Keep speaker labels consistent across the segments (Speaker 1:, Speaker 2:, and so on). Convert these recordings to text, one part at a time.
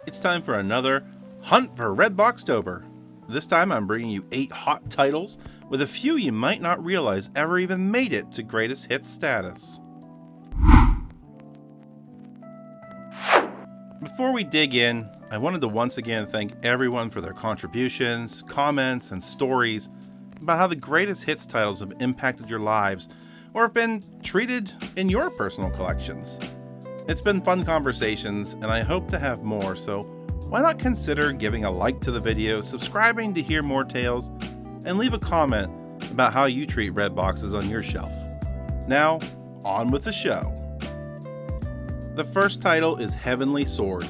Speaker 1: It's time for another Hunt for Red Boxtober. This time I'm bringing you 8 hot titles, with a few you might not realize ever even made it to greatest hits status. Before we dig in, I wanted to once again thank everyone for their contributions, comments, and stories about how the greatest hits titles have impacted your lives or have been treated in your personal collections. It's been fun conversations, and I hope to have more, so why not consider giving a like to the video, subscribing to hear more tales, and leave a comment about how you treat red boxes on your shelf. Now, on with the show. The first title is Heavenly Sword.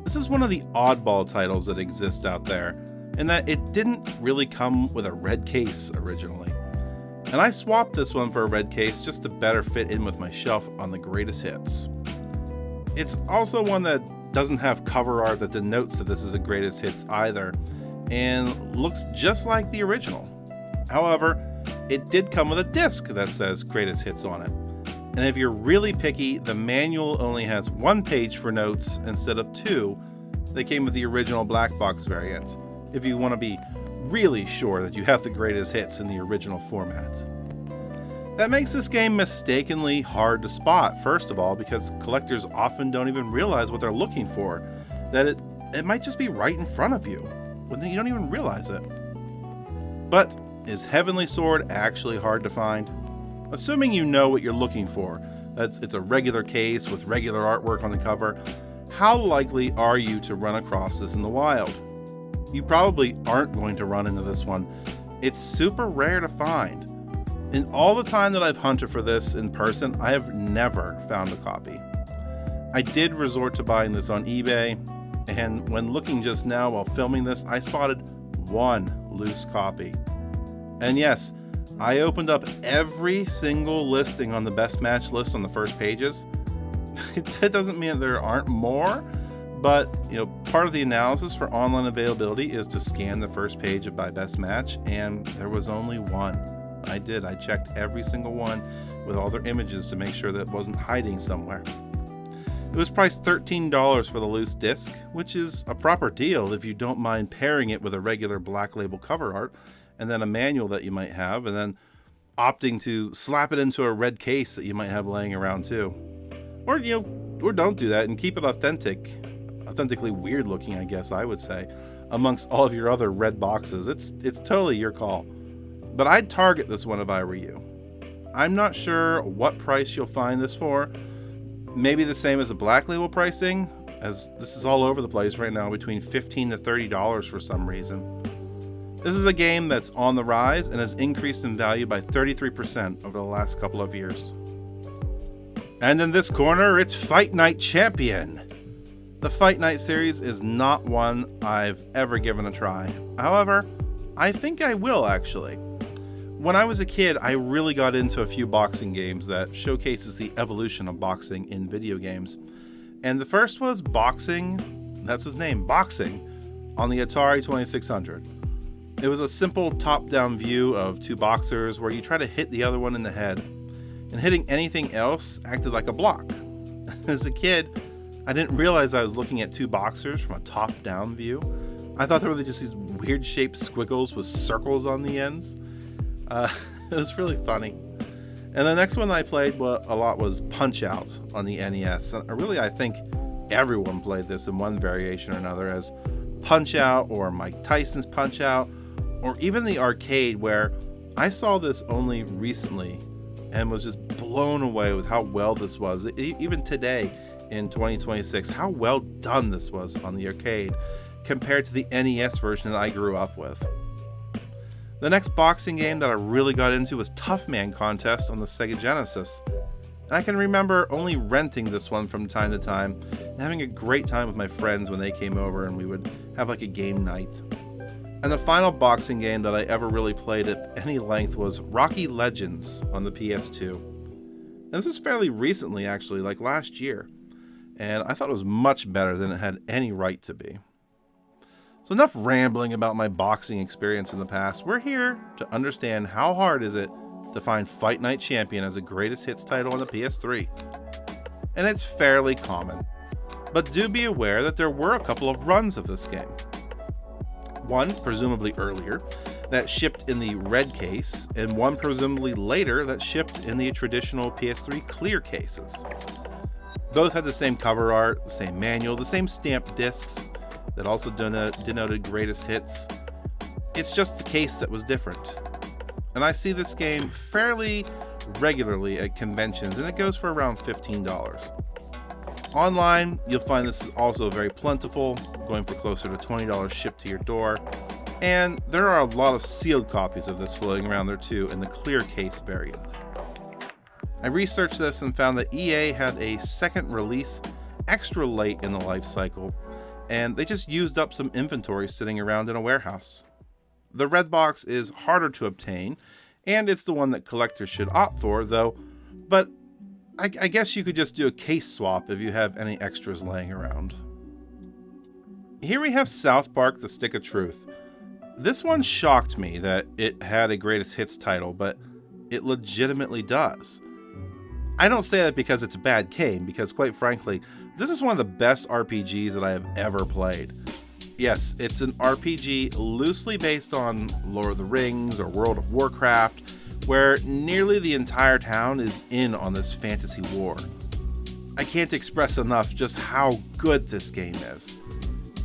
Speaker 1: This is one of the oddball titles that exists out there, in that it didn't really come with a red case originally. And I swapped this one for a red case just to better fit in with my shelf on the greatest hits. It's also one that doesn't have cover art that denotes that this is a greatest hits either, and looks just like the original. However, it did come with a disc that says greatest hits on it. And if you're really picky, the manual only has 1 page for notes instead of 2 that came with the original black box variant, if you want to be really sure that you have the greatest hits in the original format. That makes this game mistakenly hard to spot, first of all, because collectors often don't even realize what they're looking for, that it might just be right in front of you, when you don't even realize it. But is Heavenly Sword actually hard to find? Assuming you know what you're looking for, that it's a regular case with regular artwork on the cover, how likely are you to run across this in the wild? You probably aren't going to run into this one. It's super rare to find. In all the time that I've hunted for this in person, I have never found a copy. I did resort to buying this on eBay, and when looking just now while filming this, I spotted 1 loose copy. And yes, I opened up every single listing on the best match list on the first pages. That doesn't mean there aren't more, but part of the analysis for online availability is to scan the first page of by best match, and there was only 1. I checked every single one with all their images to make sure that it wasn't hiding somewhere. It was priced $13 for the loose disc, which is a proper deal if you don't mind pairing it with a regular black label cover art, and then a manual that you might have, and then opting to slap it into a red case that you might have laying around too. Or don't do that and keep it authentically weird looking, I guess I would say, amongst all of your other red boxes. It's totally your call. But I'd target this one if I were you. I'm not sure what price you'll find this for. Maybe the same as the black label pricing, as this is all over the place right now, between $15 to $30 for some reason. This is a game that's on the rise and has increased in value by 33% over the last couple of years. And in this corner, it's Fight Night Champion. The Fight Night series is not one I've ever given a try. However, I think I will actually. When I was a kid, I really got into a few boxing games that showcases the evolution of boxing in video games. And the first was Boxing, that's his name, Boxing, on the Atari 2600. It was a simple top-down view of 2 boxers where you try to hit the other one in the head, and hitting anything else acted like a block. As a kid, I didn't realize I was looking at 2 boxers from a top-down view. I thought they were just these weird-shaped squiggles with circles on the ends. It was really funny. And the next one I played a lot was Punch-Out on the NES. I think everyone played this in one variation or another as Punch-Out or Mike Tyson's Punch-Out, or even the arcade, where I saw this only recently and was just blown away with how well this was. Even today in 2026, how well done this was on the arcade compared to the NES version that I grew up with. The next boxing game that I really got into was Tough Man Contest on the Sega Genesis. And I can remember only renting this one from time to time and having a great time with my friends when they came over and we would have like a game night. And the final boxing game that I ever really played at any length was Rocky Legends on the PS2. And this was fairly recently actually, like last year. And I thought it was much better than it had any right to be. So enough rambling about my boxing experience in the past. We're here to understand how hard is it to find Fight Night Champion as a greatest hits title on the PS3. And it's fairly common. But do be aware that there were a couple of runs of this game. One, presumably earlier, that shipped in the red case, and one presumably later that shipped in the traditional PS3 clear cases. Both had the same cover art, the same manual, the same stamped discs that also denoted greatest hits. It's just the case that was different. And I see this game fairly regularly at conventions, and it goes for around $15. Online, you'll find this is also very plentiful, going for closer to $20 shipped to your door. And there are a lot of sealed copies of this floating around there too in the clear case variant. I researched this and found that EA had a second release extra late in the life cycle, and they just used up some inventory sitting around in a warehouse. The red box is harder to obtain, and it's the one that collectors should opt for, though, but I guess you could just do a case swap if you have any extras laying around. Here we have South Park: The Stick of Truth. This one shocked me that it had a greatest hits title, but it legitimately does. I don't say that because it's a bad game, because quite frankly, this is one of the best RPGs that I have ever played. Yes, it's an RPG loosely based on Lord of the Rings or World of Warcraft, where nearly the entire town is in on this fantasy war. I can't express enough just how good this game is.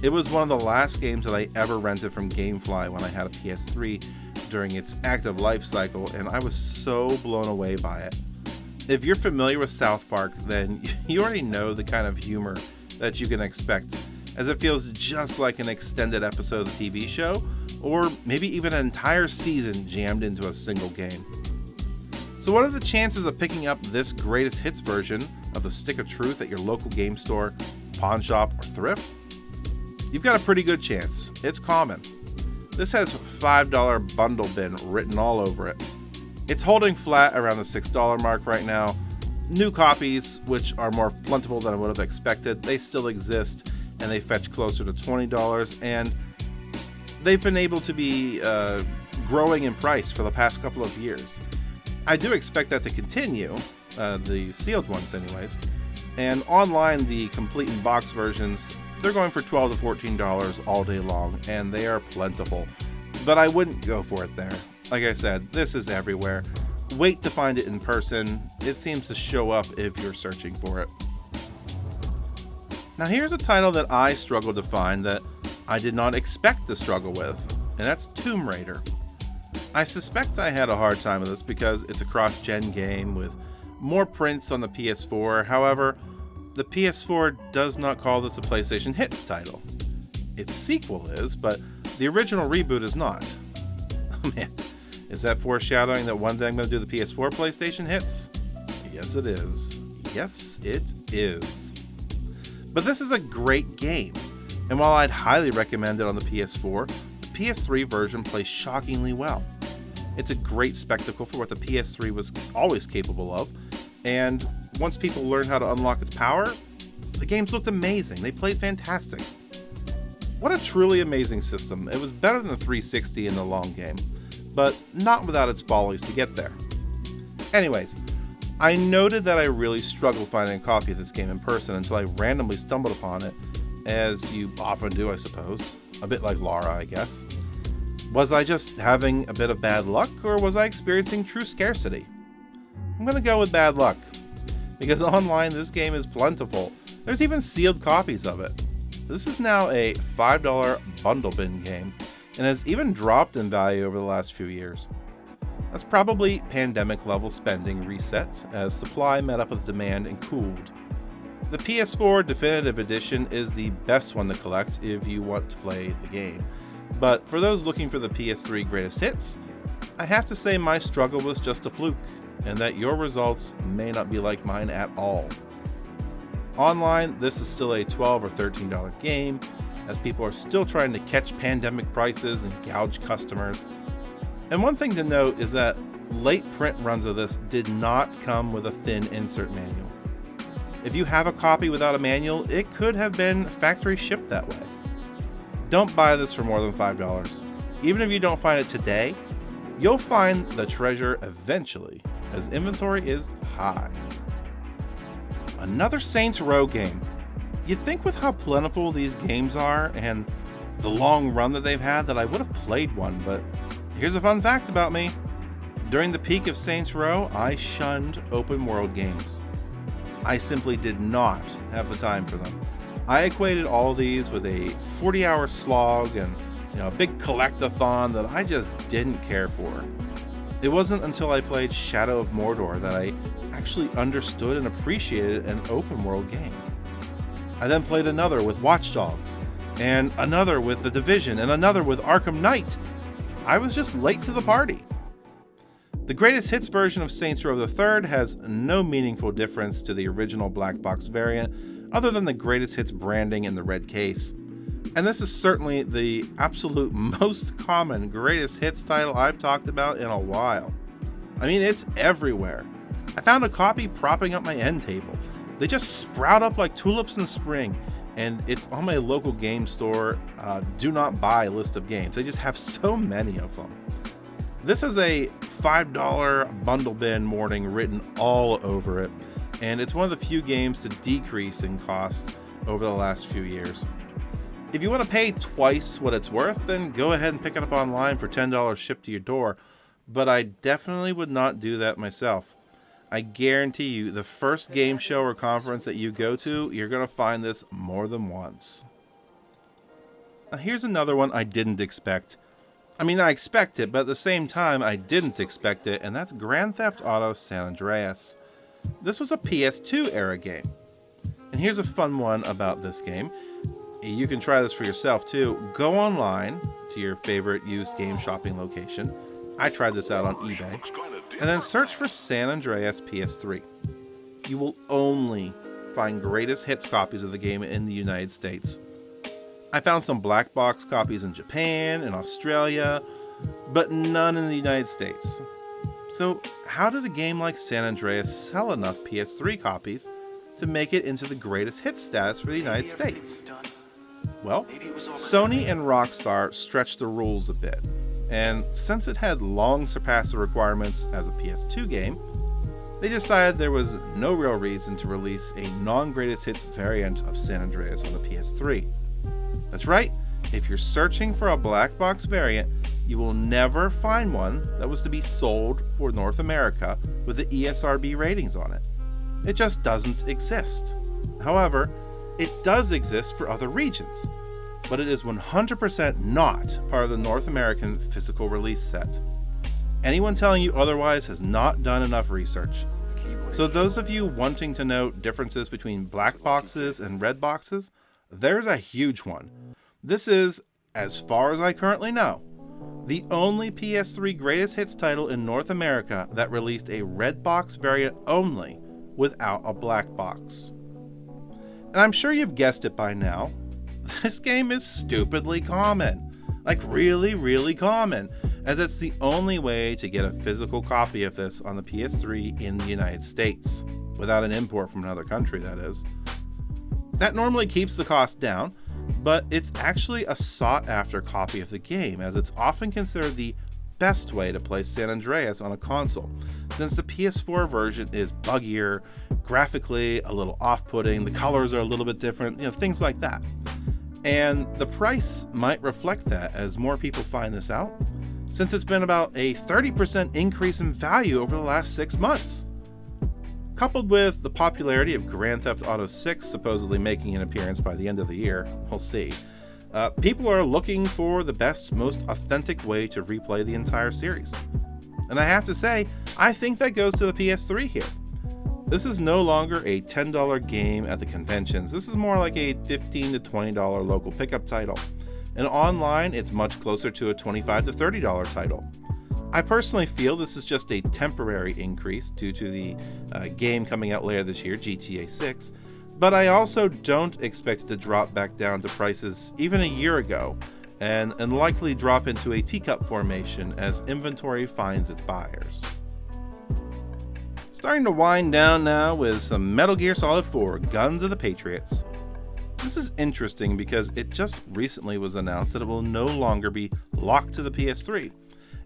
Speaker 1: It was one of the last games that I ever rented from GameFly when I had a PS3 during its active life cycle, and I was so blown away by it. If you're familiar with South Park, then you already know the kind of humor that you can expect, as it feels just like an extended episode of the TV show, or maybe even an entire season jammed into a single game. So what are the chances of picking up this greatest hits version of The Stick of Truth at your local game store, pawn shop, or thrift? You've got a pretty good chance. It's common. This has $5 bundle bin written all over it. It's holding flat around the $6 mark right now. New copies, which are more plentiful than I would have expected, they still exist, and they fetch closer to $20, and they've been able to be growing in price for the past couple of years. I do expect that to continue, the sealed ones anyways, and online the complete in box versions, they're going for $12 to $14 all day long, and they are plentiful, but I wouldn't go for it there. Like I said, this is everywhere. Wait to find it in person. It seems to show up if you're searching for it. Now here's a title that I struggled to find that I did not expect to struggle with, and that's Tomb Raider. I suspect I had a hard time with this because it's a cross-gen game with more prints on the PS4. However, the PS4 does not call this a PlayStation Hits title. Its sequel is, but the original reboot is not. Oh man, is that foreshadowing that one day I'm going to do the PS4 PlayStation Hits? Yes, it is. Yes, it is. But this is a great game, and while I'd highly recommend it on the PS4, the PS3 version plays shockingly well. It's a great spectacle for what the PS3 was always capable of, and once people learned how to unlock its power, the games looked amazing. They played fantastic. What a truly amazing system. It was better than the 360 in the long game, but not without its follies to get there. Anyways, I noted that I really struggled finding a copy of this game in person until I randomly stumbled upon it, as you often do, I suppose. A bit like Laura, I guess. Was I just having a bit of bad luck, or was I experiencing true scarcity? I'm gonna go with bad luck, because online this game is plentiful. There's even sealed copies of it. This is now a $5 bundle bin game, and has even dropped in value over the last few years. That's probably pandemic level spending reset as supply met up with demand and cooled. The PS4 Definitive Edition is the best one to collect if you want to play the game, but for those looking for the PS3 greatest hits, I have to say my struggle was just a fluke, and that your results may not be like mine at all. Online, this is still a $12 or $13 game, as people are still trying to catch pandemic prices and gouge customers. And one thing to note is that late print runs of this did not come with a thin insert manual. If you have a copy without a manual, it could have been factory shipped that way. Don't buy this for more than $5. Even if you don't find it today, you'll find the treasure eventually, as inventory is high. Another Saints Row game. You'd think with how plentiful these games are and the long run that they've had that I would have played one, but here's a fun fact about me. During the peak of Saints Row, I shunned open world games. I simply did not have the time for them. I equated all these with a 40-hour slog and a big collect-a-thon that I just didn't care for. It wasn't until I played Shadow of Mordor that I actually understood and appreciated an open world game. I then played another with Watch Dogs, and another with The Division, and another with Arkham Knight. I was just late to the party. The greatest hits version of Saints Row III has no meaningful difference to the original black box variant, other than the greatest hits branding in the red case. And this is certainly the absolute most common greatest hits title I've talked about in a while. I mean, it's everywhere. I found a copy propping up my end table. They just sprout up like tulips in spring, and it's on my local game store do not buy list of games. They just have so many of them. This is a $5 bundle bin warning written all over it, and it's one of the few games to decrease in cost over the last few years. If you want to pay twice what it's worth, then go ahead and pick it up online for $10 shipped to your door, but I definitely would not do that myself. I guarantee you, the first game show or conference that you go to, you're going to find this more than once. Now here's another one I didn't expect. I mean, I expect it, but at the same time, I didn't expect it, and that's Grand Theft Auto San Andreas. This was a PS2 era game. And here's a fun one about this game. You can try this for yourself too. Go online to your favorite used game shopping location. I tried this out on eBay. And then search for San Andreas PS3. You will only find greatest hits copies of the game in the United States. I found some black box copies in Japan and Australia, but none in the United States. So how did a game like San Andreas sell enough PS3 copies to make it into the greatest hits status for the United States? Well, Sony and Rockstar stretched the rules a bit, and since it had long surpassed the requirements as a PS2 game, they decided there was no real reason to release a non-greatest hits variant of San Andreas on the PS3. That's right, if you're searching for a black box variant, you will never find one that was to be sold for North America with the ESRB ratings on it. It just doesn't exist. However, it does exist for other regions, but it is 100% not part of the North American physical release set. Anyone telling you otherwise has not done enough research. So those of you wanting to know differences between black boxes and red boxes, there's a huge one. This is, as far as I currently know, the only PS3 greatest hits title in North America that released a red box variant only without a black box. And I'm sure you've guessed it by now. This game is stupidly common. Like really, really common, as it's the only way to get a physical copy of this on the PS3 in the United States, without an import from another country, that is. That normally keeps the cost down, but it's actually a sought-after copy of the game, as it's often considered the best way to play San Andreas on a console, since the PS4 version is buggier, graphically a little off-putting, the colors are a little bit different, things like that. And the price might reflect that as more people find this out, since it's been about a 30% increase in value over the last 6 months. Coupled with the popularity of Grand Theft Auto 6 supposedly making an appearance by the end of the year, we'll see, people are looking for the best, most authentic way to replay the entire series. And I have to say, I think that goes to the PS3 here. This is no longer a $10 game at the conventions. This is more like a $15 to $20 local pickup title. And online, it's much closer to a $25 to $30 title. I personally feel this is just a temporary increase due to the game coming out later this year, GTA 6, but I also don't expect it to drop back down to prices even a year ago, and likely drop into a teacup formation as inventory finds its buyers. Starting to wind down now with some Metal Gear Solid 4 Guns of the Patriots. This is interesting because it just recently was announced that it will no longer be locked to the PS3,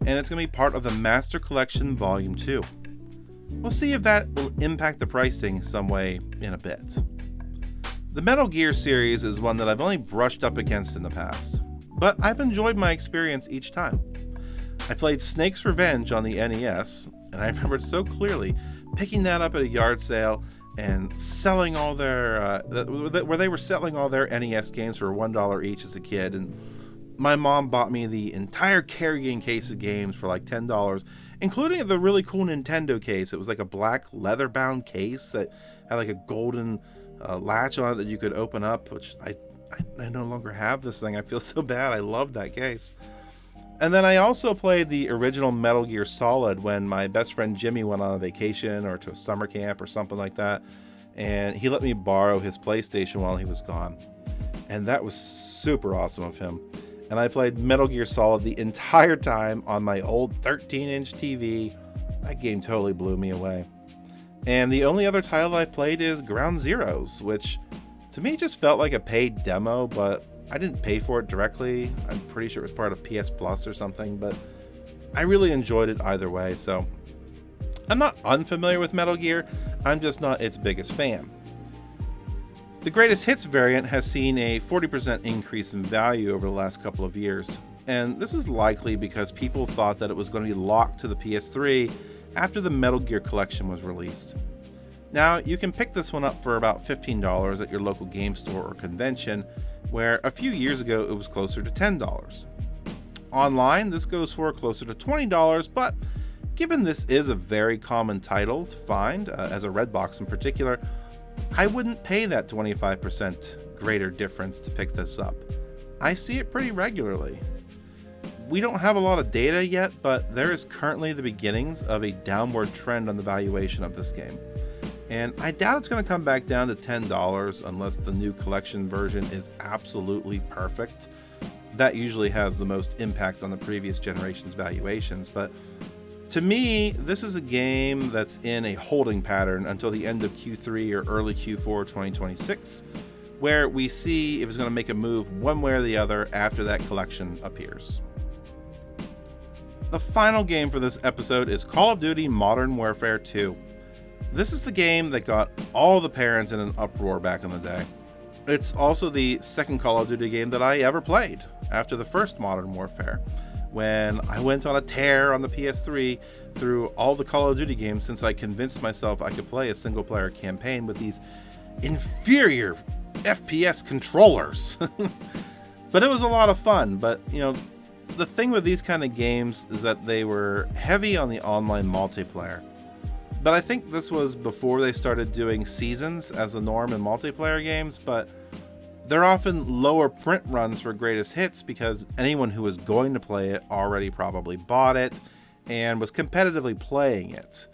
Speaker 1: and it's going to be part of the Master Collection Volume 2. We'll see if that will impact the pricing some way in a bit. The Metal Gear series is one that I've only brushed up against in the past, but I've enjoyed my experience each time. I played Snake's Revenge on the NES, and I remember so clearly picking that up at a yard sale and selling all their, where they were selling all their NES games for $1 each as a kid, and my mom bought me the entire carrying case of games for like $10, including the really cool Nintendo case. It was like a black leather-bound case that had like a golden latch on it that you could open up, which I no longer have this thing. I feel so bad. I loved that case. And then I also played the original Metal Gear Solid when my best friend Jimmy went on a vacation or to a summer camp or something like that, and he let me borrow his PlayStation while he was gone. And that was super awesome of him. And I played Metal Gear Solid the entire time on my old 13-inch TV. That game totally blew me away. And the only other title I've played is Ground Zeroes, which to me just felt like a paid demo, but I didn't pay for it directly. I'm pretty sure it was part of PS Plus or something, but I really enjoyed it either way. So I'm not unfamiliar with Metal Gear, I'm just not its biggest fan. The Greatest Hits variant has seen a 40% increase in value over the last couple of years, and this is likely because people thought that it was going to be locked to the PS3 after the Metal Gear Collection was released. Now, you can pick this one up for about $15 at your local game store or convention, where a few years ago it was closer to $10. Online, this goes for closer to $20, but given this is a very common title to find, as a red box in particular, I wouldn't pay that 25% greater difference to pick this up. I see it pretty regularly. We don't have a lot of data yet, but there is currently the beginnings of a downward trend on the valuation of this game. And I doubt it's going to come back down to $10 unless the new collection version is absolutely perfect. That usually has the most impact on the previous generation's valuations, but to me, this is a game that's in a holding pattern until the end of Q3 or early Q4 2026, where we see if it's going to make a move one way or the other after that collection appears. The final game for this episode is Call of Duty Modern Warfare 2. This is the game that got all the parents in an uproar back in the day. It's also the second Call of Duty game that I ever played after the first Modern Warfare, when I went on a tear on the PS3 through all the Call of Duty games since I convinced myself I could play a single player campaign with these inferior FPS controllers. But it was a lot of fun. But the thing with these kind of games is that they were heavy on the online multiplayer. But I think this was before they started doing seasons as the norm in multiplayer games, but they're often lower print runs for greatest hits because anyone who was going to play it already probably bought it and was competitively playing it.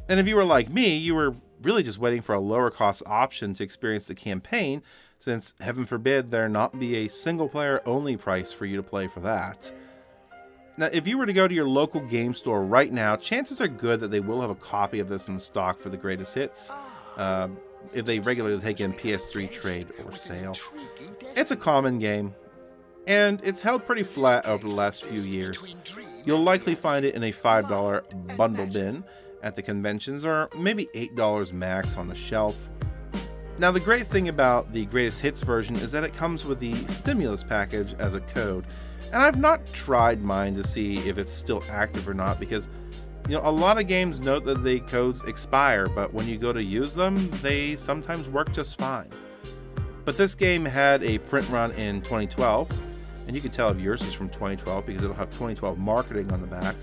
Speaker 1: And if you were like me, you were really just waiting for a lower cost option to experience the campaign, since heaven forbid there not be a single player only price for you to play for that. Now, if you were to go to your local game store right now, chances are good that they will have a copy of this in stock for the greatest hits, if they regularly take in PS3 trade or sale. It's a common game, and it's held pretty flat over the last few years. You'll likely find it in a $5 bundle bin at the conventions, or maybe $8 max on the shelf. Now, the great thing about the greatest hits version is that it comes with the stimulus package as a code. And I've not tried mine to see if it's still active or not, because a lot of games note that the codes expire, but when you go to use them, they sometimes work just fine. But this game had a print run in 2012, and you can tell if yours is from 2012 because it'll have 2012 marketing on the back.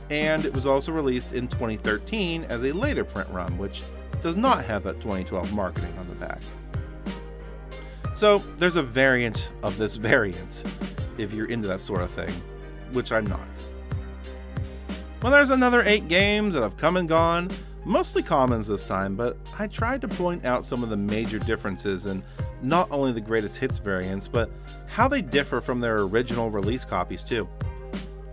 Speaker 1: And it was also released in 2013 as a later print run, which does not have that 2012 marketing on the back. So there's a variant of this variant, if you're into that sort of thing, which I'm not. Well, there's another 8 games that have come and gone, mostly commons this time, but I tried to point out some of the major differences in not only the greatest hits variants, but how they differ from their original release copies too.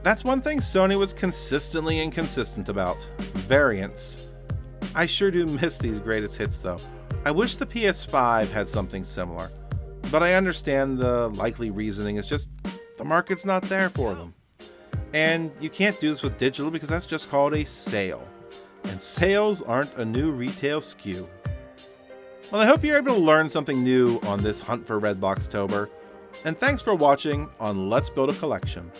Speaker 1: That's one thing Sony was consistently inconsistent about: variants. I sure do miss these greatest hits though. I wish the PS5 had something similar, but I understand the likely reasoning is just the market's not there for them. And you can't do this with digital because that's just called a sale. And sales aren't a new retail SKU. Well, I hope you're able to learn something new on this hunt for Red Boxtober, and thanks for watching on Let's Build a Collection.